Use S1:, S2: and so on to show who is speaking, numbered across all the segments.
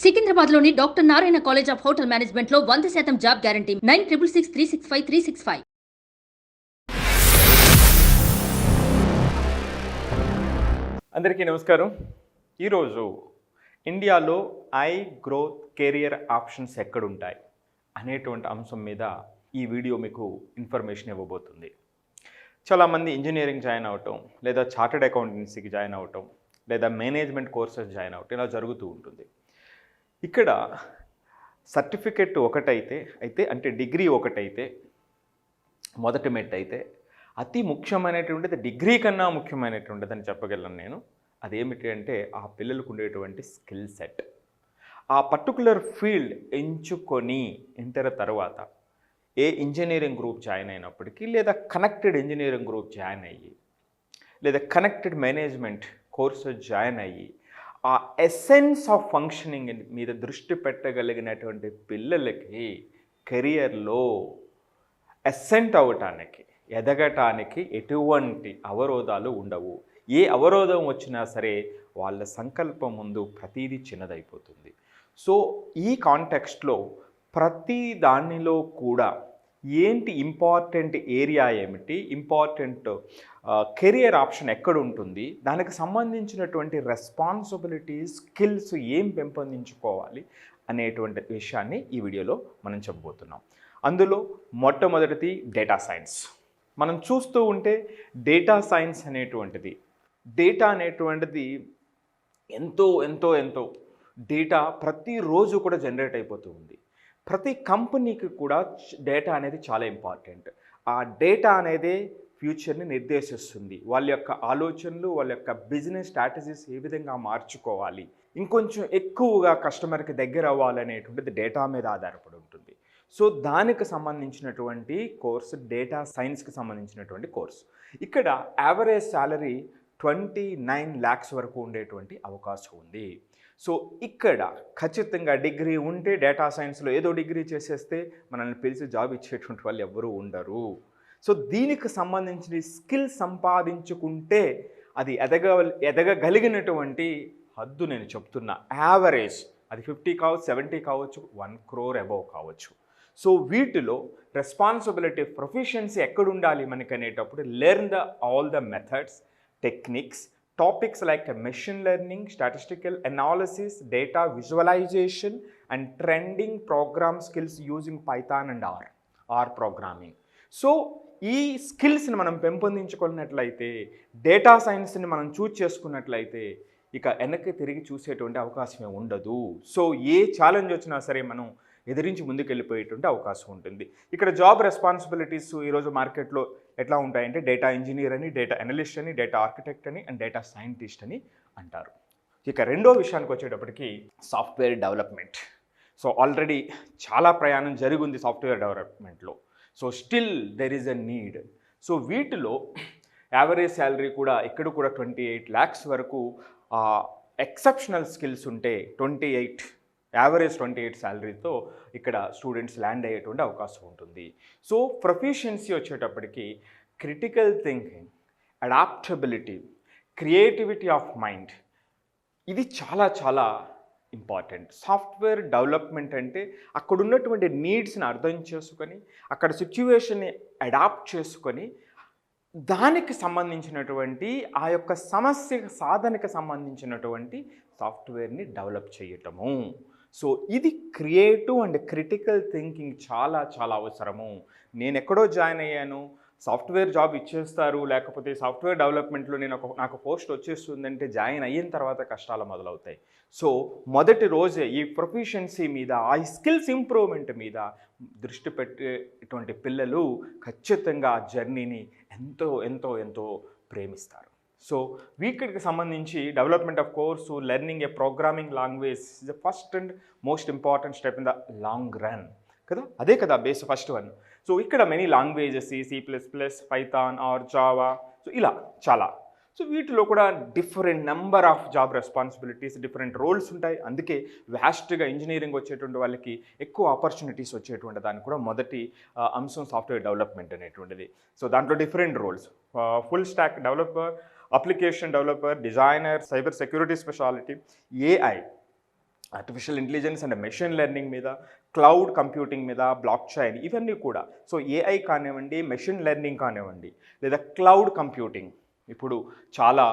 S1: సికింద్రాబాద్లోని doctor Narayana college of hotel మేనేజ్మెంట్లో 100% job guarantee 966365
S2: అందరికీ నమస్కారం. ఈరోజు ఇండియాలో గ్రోత్ కెరియర్ ఆప్షన్స్ ఎక్కడుంటాయి అనేటువంటి అంశం మీద ఈ వీడియో మీకు ఇన్ఫర్మేషన్ ఇవ్వబోతుంది. చాలామంది ఇంజనీరింగ్ జాయిన్ అవటం, లేదా చార్టెడ్ అకౌంటెన్సీకి జాయిన్ అవటం, లేదా మేనేజ్మెంట్ కోర్సెస్ జాయిన్ అవటం ఇలా జరుగుతూ ఉంటుంది. ఇక్కడ సర్టిఫికెట్ అయితే డిగ్రీ ఒకటైతే మొదటి మెట్ అయితే అతి ముఖ్యమైనటువంటిది డిగ్రీ కన్నా ముఖ్యమైనటువంటిది అని చెప్పగలను నేను. అదేమిటి అంటే ఆ పిల్లలకు ఉండేటువంటి స్కిల్ సెట్. ఆ పర్టికులర్ ఫీల్డ్ ఎంచుకొని ఇంటర్ తర్వాత ఏ ఇంజనీరింగ్ గ్రూప్ జాయిన్ అయినప్పటికీ, లేదా కనెక్టెడ్ ఇంజనీరింగ్ గ్రూప్ జాయిన్ అయ్యి, లేదా కనెక్టెడ్ మేనేజ్మెంట్ కోర్సెస్ జాయిన్ అయ్యి ఆ ఎసెన్స్ ఆఫ్ ఫంక్షనింగ్ మీద దృష్టి పెట్టగలిగినటువంటి పిల్లలకి కెరియర్లో ఎసెంట్ అవ్వటానికి, ఎదగటానికి ఎటువంటి అవరోధాలు ఉండవు. ఏ అవరోధం వచ్చినా సరే వాళ్ళ సంకల్పం ముందు ప్రతీది చిన్నదైపోతుంది. సో ఈ కాంటెక్స్ట్లో ప్రతి దానిలో కూడా ఏంటి ఇంపార్టెంట్ ఏరియా, ఏమిటి ఇంపార్టెంట్ కెరియర్ ఆప్షన్ ఎక్కడ ఉంటుంది, దానికి సంబంధించినటువంటి రెస్పాన్సిబిలిటీస్, స్కిల్స్ ఏం పెంపొందించుకోవాలి అనేటువంటి విషయాన్ని ఈ వీడియోలో మనం చెప్పబోతున్నాం. అందులో మొట్టమొదటిది డేటా సైన్స్. మనం చూస్తూ ఉంటే డేటా సైన్స్ అనేటువంటిది, డేటా అనేటువంటిది ఎంతో ఎంతో ఎంతో డేటా ప్రతిరోజు కూడా జనరేట్ అయిపోతూ ఉంది. ప్రతి కంపెనీకి కూడా డేటా అనేది చాలా ఇంపార్టెంట్. ఆ డేటా అనేది ఫ్యూచర్ని నిర్దేశిస్తుంది. వాళ్ళ యొక్క ఆలోచనలు, వాళ్ళ యొక్క బిజినెస్ స్ట్రాటజీస్ ఏ విధంగా మార్చుకోవాలి, ఇంకొంచెం ఎక్కువగా కస్టమర్కి దగ్గర అవ్వాలనేటువంటిది డేటా మీద ఆధారపడి ఉంటుంది. సో దానికి సంబంధించినటువంటి కోర్సు డేటా సైన్స్కి సంబంధించినటువంటి కోర్సు. ఇక్కడ యావరేజ్ శాలరీ 29 lakhs వరకు ఉండేటువంటి అవకాశం ఉంది. సో ఇక్కడ ఖచ్చితంగా డిగ్రీ ఉంటే, డేటా సైన్స్లో ఏదో డిగ్రీ చేసేస్తే మనల్ని పిలిచి జాబ్ ఇచ్చేటువంటి వాళ్ళు ఎవ్వరూ ఉండరు. సో దీనికి సంబంధించిన స్కిల్ సంపాదించుకుంటే అది ఎదగగలిగినటువంటి హద్దు నేను చెప్తున్నా. యావరేజ్ అది 50 కావచ్చు, 70 కావచ్చు, 1 crore అబౌవ్ కావచ్చు. సో వీటిలో రెస్పాన్సిబిలిటీ, ప్రొఫిషియన్సీ ఎక్కడుండాలి మనకి అనేటప్పుడు learn all the methods, techniques, topics like machine learning, statistical analysis, data visualization and trending program skills using Python and R programming. So ఈ స్కిల్స్ని మనం పెంపొందించుకున్నట్లయితే, డేటా సైన్స్ని మనం చూస్ చేసుకున్నట్లయితే ఇక వెనక్కి తిరిగి చూసేటువంటి అవకాశమే ఉండదు. సో ఏ ఛాలెంజ్ వచ్చినా సరే మనం ఎదిరించి ముందుకు వెళ్ళిపోయేటువంటి అవకాశం ఉంటుంది. ఇక్కడ జాబ్ రెస్పాన్సిబిలిటీస్ ఈరోజు మార్కెట్లో ఎట్లా ఉంటాయంటే డేటా ఇంజనీర్ అని, డేటా అనలిస్ట్ అని, డేటా ఆర్కిటెక్ట్ అని అండ్ డేటా సైంటిస్ట్ అని అంటారు. ఇక రెండో విషయానికి వచ్చేటప్పటికి సాఫ్ట్వేర్ డెవలప్మెంట్. సో ఆల్రెడీ చాలా ప్రయాణం జరిగింది సాఫ్ట్వేర్ డెవలప్మెంట్లో. So still there is a need. So వీటిలో యావరేజ్ శాలరీ కూడా ఇక్కడ కూడా 28 lakhs వరకు ఎక్సెప్షనల్ స్కిల్స్ ఉంటే 28 శాలరీతో ఇక్కడ స్టూడెంట్స్ ల్యాండ్ అయ్యేటువంటి అవకాశం ఉంటుంది. సో ప్రొఫిషియన్సీ వచ్చేటప్పటికి critical thinking, adaptability, creativity of mind, ఇది చాలా చాలా ఇంపార్టెంట్. సాఫ్ట్వేర్ డెవలప్మెంట్ అంటే అక్కడ ఉన్నటువంటి నీడ్స్ని అర్థం చేసుకొని, అక్కడ సిచ్యువేషన్ని అడాప్ట్ చేసుకొని, దానికి సంబంధించినటువంటి ఆ యొక్క సమస్య సాధనకి సంబంధించినటువంటి సాఫ్ట్వేర్ని డెవలప్ చేయటము. సో ఇది క్రియేటివ్ అండ్ క్రిటికల్ థింకింగ్ చాలా చాలా అవసరము. నేను ఎక్కడో జాయిన్ అయ్యాను, సాఫ్ట్వేర్ జాబ్ ఇచ్చేస్తారు, లేకపోతే సాఫ్ట్వేర్ డెవలప్మెంట్లో నాకు పోస్ట్ వచ్చేస్తుందంటే జాయిన్ అయిన తర్వాత కష్టాలు మొదలవుతాయి. సో మొదటి రోజే ఈ ప్రొఫిషియన్సీ మీద, ఆ స్కిల్స్ ఇంప్రూవ్మెంట్ మీద దృష్టి పెట్టేటువంటి పిల్లలు ఖచ్చితంగా ఆ జర్నీని ఎంతో ఎంతో ఎంతో ప్రేమిస్తారు. సో వీటికి సంబంధించి development of course, learning a programming language is the first and most important step in the long run కదా. అదే కదా బేస్ ఫస్ట్ వన్. సో ఇక్కడ many languages, C++, Python or Java, so ఇలా చాలా. సో వీటిలో కూడా different number of job responsibilities, different roles ఉంటాయి. అందుకే వ్యాస్ట్గా ఇంజనీరింగ్ వచ్చేటువంటి వాళ్ళకి ఎక్కువ ఆపర్చునిటీస్ వచ్చేటువంటి దానికి కూడా మొదటి అంశం సాఫ్ట్వేర్ డెవలప్మెంట్ అనేటువంటిది. సో దాంట్లో different roles, full stack developer, application developer, designer, cyber security speciality, AI, artificial intelligence and machine learning మీద, క్లౌడ్ కంప్యూటింగ్ మీద, బ్లాక్ చైన్ ఇవన్నీ కూడా. సో ఏఐ కానివ్వండి, మెషిన్ లెర్నింగ్ కానివ్వండి, లేదా క్లౌడ్ కంప్యూటింగ్ ఇప్పుడు చాలా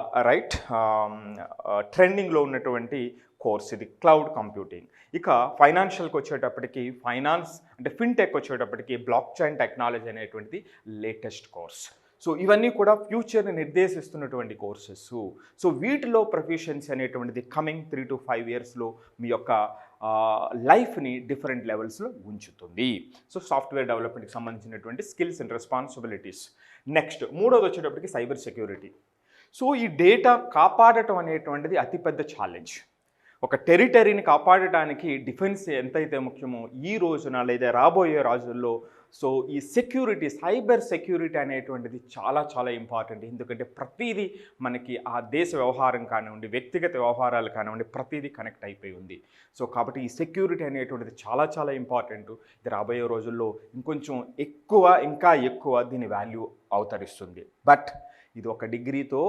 S2: ట్రెండింగ్లో ఉన్నటువంటి కోర్స్ ఇది క్లౌడ్ కంప్యూటింగ్. ఇక ఫైనాన్షియల్కి వచ్చేటప్పటికి ఫైనాన్స్ అంటే ఫిన్టెక్ వచ్చేటప్పటికి బ్లాక్ చైన్ టెక్నాలజీ అనేటువంటిది లేటెస్ట్ కోర్స్. సో ఇవన్నీ కూడా ఫ్యూచర్ని నిర్దేశిస్తున్నటువంటి కోర్సెస్. సో వీటిలో ప్రొఫిషియన్సీ అనేటువంటిది కమింగ్ 3 to 5 ఇయర్స్లో మీ యొక్క లైఫ్ని డిఫరెంట్ లెవెల్స్లో ఉంచుతుంది. సో సాఫ్ట్వేర్ డెవలప్మెంట్కి సంబంధించినటువంటి స్కిల్స్ అండ్ రెస్పాన్సిబిలిటీస్. నెక్స్ట్ మూడోది వచ్చేటప్పటికి సైబర్ సెక్యూరిటీ. సో ఈ డేటా కాపాడటం అనేటువంటిది అతిపెద్ద ఛాలెంజ్. ఒక టెరిటరీని కాపాడటానికి డిఫెన్స్ ఎంతైతే ముఖ్యమో ఈ రోజున లేదా రాబోయే రోజుల్లో సో ఈ సెక్యూరిటీ, సైబర్ సెక్యూరిటీ అనేటువంటిది చాలా చాలా ఇంపార్టెంట్. ఎందుకంటే ప్రతిదీ మనకి ఆ దేశ వ్యవహారం కానివ్వండి, వ్యక్తిగత వ్యవహారాలు కానివ్వండి, ప్రతిదీ కనెక్ట్ అయిపోయి ఉంది. సో కాబట్టి ఈ సెక్యూరిటీ అనేటువంటిది చాలా చాలా ఇంపార్టెంట్. ఇది రాబోయే రోజుల్లో ఇంకా ఎక్కువ దీని వాల్యూ అవతరిస్తుంది. బట్ ఇది ఒక డిగ్రీతో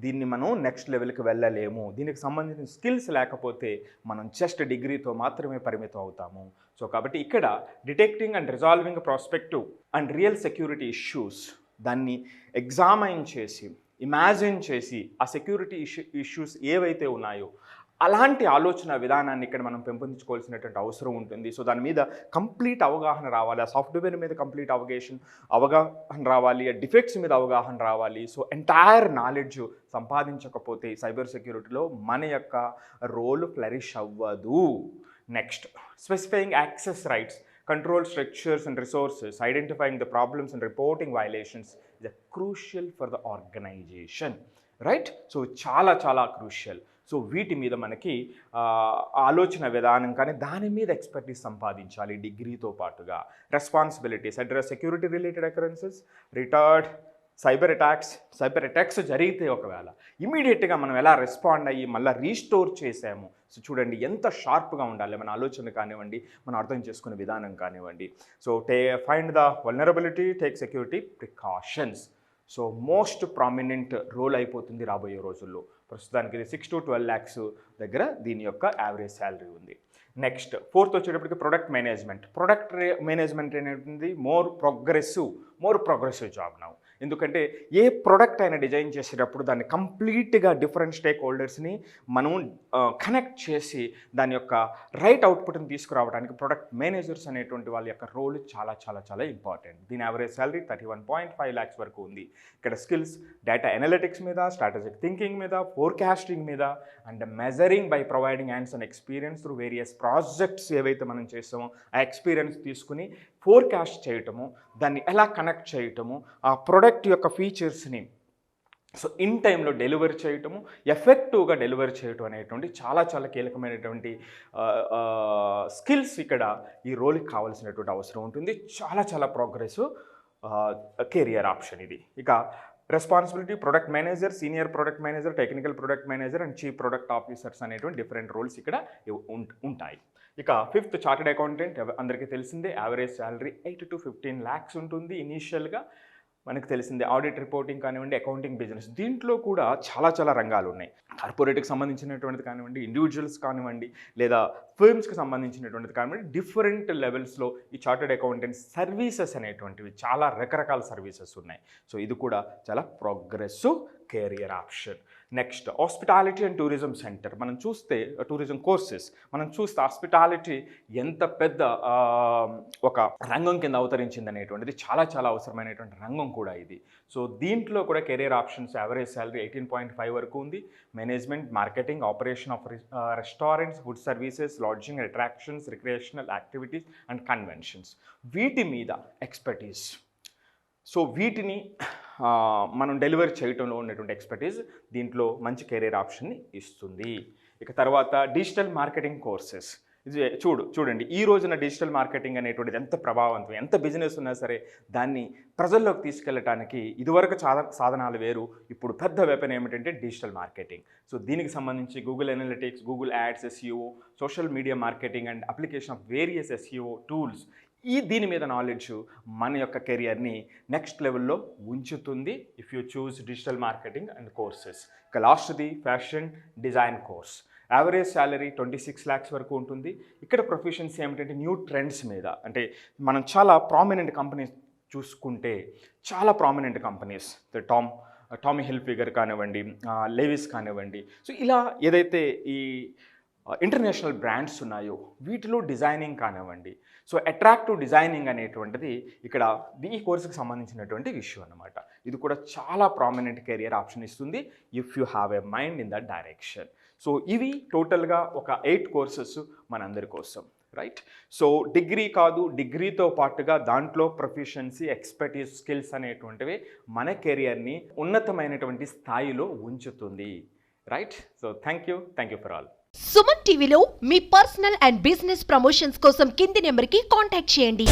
S2: దీన్ని మనం నెక్స్ట్ లెవెల్కి వెళ్ళలేము. దీనికి సంబంధించిన స్కిల్స్ లేకపోతే మనం జస్ట్ డిగ్రీతో మాత్రమే పరిమితం అవుతాము. సో కాబట్టి ఇక్కడ detecting and resolving prospective and real security issues దాన్ని ఎగ్జామైన్ చేసి, ఇమాజిన్ చేసి ఆ సెక్యూరిటీ ఇష్యూస్ ఏవైతే ఉన్నాయో అలాంటి ఆలోచన విధానాన్ని ఇక్కడ మనం పెంపొందించుకోవాల్సినటువంటి అవసరం ఉంటుంది. సో దాని మీద కంప్లీట్ అవగాహన రావాలి, ఆ సాఫ్ట్వేర్ మీద కంప్లీట్ అవగాహన రావాలి, ఆ డిఫెక్ట్స్ మీద అవగాహన రావాలి. సో ఎంటైర్ నాలెడ్జ్ సంపాదించకపోతే సైబర్ సెక్యూరిటీలో మన యొక్క రోల్ ఫ్లరిష్ అవ్వదు. Next specifying access rights, control structures and resources, identifying the problems and reporting violations is crucial for the organization, right? So చాలా చాలా crucial. సో వీటి మీద మనకి ఆలోచన విధానం కానీ దాని మీద ఎక్స్పర్టీస్ సంపాదించాలి డిగ్రీతో పాటుగా. Responsibilities, address security related occurrences, retard cyber attacks జరిగితే ఒకవేళ ఇమీడియట్గా మనం ఎలా రెస్పాండ్ అయ్యి మళ్ళీ రీస్టోర్ చేసాము. సో చూడండి ఎంత షార్ప్గా ఉండాలి మన ఆలోచన కానివ్వండి, మనం అర్థం చేసుకునే విధానం కానివ్వండి. So find the vulnerability, take security precautions. So most prominent role అయిపోతుంది రాబోయే రోజుల్లో. ప్రస్తుతానికి ఇది 6 to 12 lakhs దగ్గర దీని యొక్క యావరేజ్ శాలరీ ఉంది. నెక్స్ట్ ఫోర్త్ వచ్చేటప్పటికి ప్రొడక్ట్ మేనేజ్మెంట్ అనేది మోర్ ప్రోగ్రెసివ్ జాబ్ నౌ. ఎందుకంటే ఏ ప్రోడక్ట్ అయినా డిజైన్ చేసేటప్పుడు దాన్ని కంప్లీట్గా డిఫరెంట్ స్టేక్ హోల్డర్స్ని మనం కనెక్ట్ చేసి దాని యొక్క రైట్ అవుట్పుట్ని తీసుకురావడానికి ప్రొడక్ట్ మేనేజర్స్ అనేటువంటి వాళ్ళ యొక్క రోల్ చాలా చాలా చాలా ఇంపార్టెంట్. దీని యావరేజ్ శాలరీ 31.5 lakhs వరకు ఉంది. ఇక్కడ స్కిల్స్ డేటా అనలిటిక్స్ మీద, స్ట్రాటజిక్ థింకింగ్ మీద, ఫోర్కాస్టింగ్ మీద and measuring by providing hands and experience through various projects ఏవైతే మనం చేస్తామో ఆ ఎక్స్పీరియన్స్ తీసుకుని ఫోర్కాస్ట్ చేయటము, దాన్ని ఎలా కనెక్ట్ చేయటము, ఆ ప్రోడక్ట్ యొక్క ఫీచర్స్ని సో ఇన్ టైంలో డెలివరీ చేయటము, ఎఫెక్టివ్గా డెలివరీ చేయటం అనేటువంటి చాలా చాలా కీలకమైనటువంటి స్కిల్స్ ఇక్కడ ఈ రోల్కి కావాల్సినటువంటి అవసరం ఉంటుంది. చాలా చాలా ప్రోగ్రెసివ్ కెరియర్ ఆప్షన్ ఇది. ఇక responsibility, product manager, senior product manager, technical product manager and chief product officers అనేటువంటి డిఫరెంట్ రోల్స్ ఇక్కడ ఉంటాయి. ఇక ఫిఫ్త్ చార్టెడ్ అకౌంటెంట్, అందరికీ తెలిసిందే. యావరేజ్ శాలరీ 8 to 15 lakhs ఉంటుంది ఇనీషియల్గా. మనకు తెలిసిందే ఆడిట్ రిపోర్టింగ్ కానివ్వండి, అకౌంటింగ్, బిజినెస్, దీంట్లో కూడా చాలా చాలా రంగాలు ఉన్నాయి. కార్పొరేట్కి సంబంధించినటువంటిది కానివ్వండి, ఇండివిజువల్స్ కానివ్వండి, లేదా ఫర్మ్స్కి సంబంధించినటువంటిది కానివ్వండి, డిఫరెంట్ లెవెల్స్లో ఈ చార్టెడ్ అకౌంటెంట్ సర్వీసెస్ అనేటువంటివి చాలా రకరకాల సర్వీసెస్ ఉన్నాయి. సో ఇది కూడా చాలా progressive career option. Next hospitality and tourism centre. మనం చూస్తే టూరిజం కోర్సెస్ మనం చూస్తే హాస్పిటాలిటీ ఎంత పెద్ద ఒక రంగం కింద అవతరించింది అనేటువంటిది చాలా చాలా అవసరమైనటువంటి రంగం కూడా ఇది. సో దీంట్లో కూడా కెరియర్ ఆప్షన్స్ యావరేజ్ శాలరీ 18.5 వరకు ఉంది. Management, marketing, operation of restaurants, food services, lodging, attractions, recreational activities and conventions, వీటి మీద ఎక్స్పర్టీస్. సో వీటిని మనం డెలివరీ చేయటంలో ఉన్నటువంటి ఎక్స్పర్టీస్ దీంట్లో మంచి కెరీర్ ఆప్షన్ని ఇస్తుంది. ఇక తర్వాత డిజిటల్ మార్కెటింగ్ కోర్సెస్. ఇది చూడండి ఈ రోజున డిజిటల్ మార్కెటింగ్ అనేటువంటిది ఎంత ప్రభావవంతం, ఎంత బిజినెస్ ఉన్నా సరే దాన్ని ప్రజల్లోకి తీసుకెళ్ళటానికి ఇదివరకు సాధనాలు వేరు, ఇప్పుడు పెద్ద వెపన్ ఏమిటంటే డిజిటల్ మార్కెటింగ్. సో దీనికి సంబంధించి Google Analytics, Google Ads, SEO, social media marketing and application of various SEO tools, దీని మీద నాలెడ్జ్ మన యొక్క కెరియర్ని నెక్స్ట్ లెవెల్లో ఉంచుతుంది if you choose digital marketing and courses. ఇక లాస్ట్ది fashion design course. Average salary 26 lakhs వరకు ఉంటుంది. ఇక్కడ ప్రొఫెషన్సీ ఏమిటంటే న్యూ ట్రెండ్స్ మీద, అంటే మనం చాలా ప్రామినెంట్ కంపెనీస్ చూసుకుంటే చాలా ప్రామినెంట్ కంపెనీస్ టామీ హిల్ఫిగర్ కానివ్వండి, లేవిస్ కానివ్వండి, సో ఇలా ఏదైతే ఈ ఇంటర్నేషనల్ బ్రాండ్స్ ఉన్నాయో వీటిలో డిజైనింగ్ కానివ్వండి, సో అట్రాక్టివ్ డిజైనింగ్ అనేటువంటిది ఇక్కడ ఈ కోర్సుకి సంబంధించినటువంటి విషయం అన్నమాట. ఇది కూడా చాలా ప్రామినెంట్ కెరియర్ ఆప్షన్ ఇస్తుంది if you have a mind in that direction. So ఇవి టోటల్గా ఒక 8 కోర్సెస్ మనందరి కోసం, రైట్? సో డిగ్రీ కాదు, డిగ్రీతో పాటుగా దాంట్లో ప్రొఫిషియన్సీ, ఎక్స్పర్టీస్, స్కిల్స్ అనేటువంటివి మన కెరియర్ని ఉన్నతమైనటువంటి స్థాయిలో ఉంచుతుంది, right? So thank you for all.
S3: Suman టీవీలో మీ పర్సనల్ అండ్ బిజినెస్ ప్రమోషన్స్ కోసం కింది నెంబర్కి కాంటాక్ట్ చేయండి.